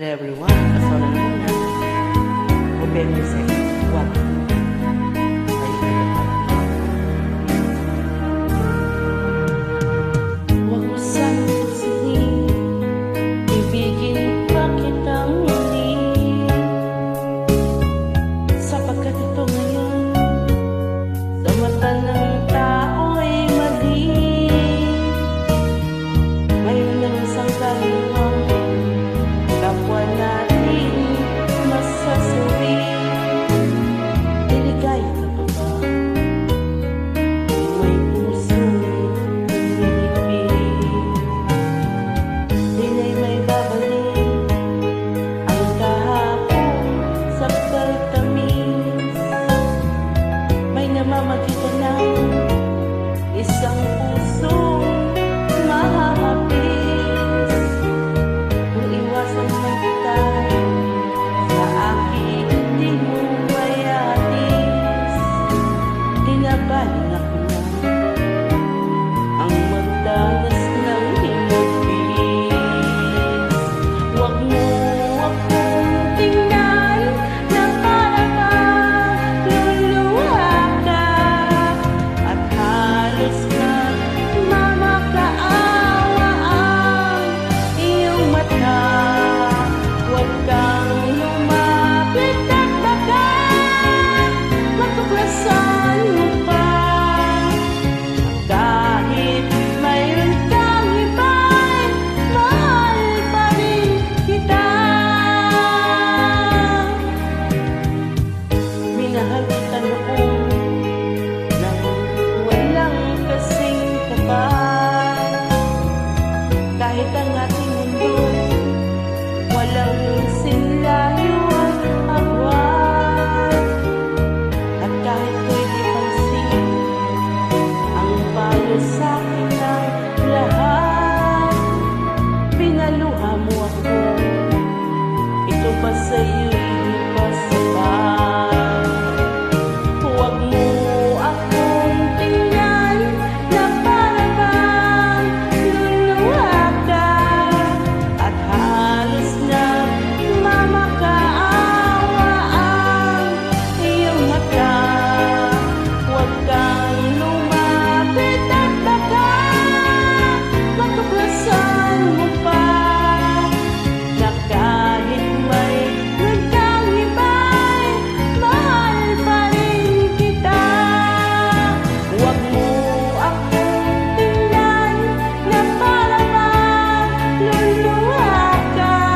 Everyone, asal muna. Open music. What? Huwag mo sanang sinin, ibigin pa kitang muli, sapagkat ito ngayon sa mata ng tao'y mali. Mayroon ng isang kaliwang kapwa natin masasuri. Niligaya ka pa ba? May pusong pinipili. Dina'y may babalik ang kahapon sa pagtamis. May namamagitan ng isang pusong mahahapis. Kung iwasan man kita sa akin, di mo mayatis. Tinabaling ako na ang magdanas ng hinapis. Huwag mo akong tingnan na para bang luluha ka, at halos na mamakaawa ang iyong mata. Huwag kang lumapit at baka matuklasan mo pa. Kahit mayroon kang iba'y mahal pa rin kita. Minahal kita noon nang walang kasing kapal. Kahit ang ating mundo walang sinlayo at agwat, at kahit ko'y di pansin ang payo sa'kin ng lahat, pinaluha mo ako. Ito ba sa'yo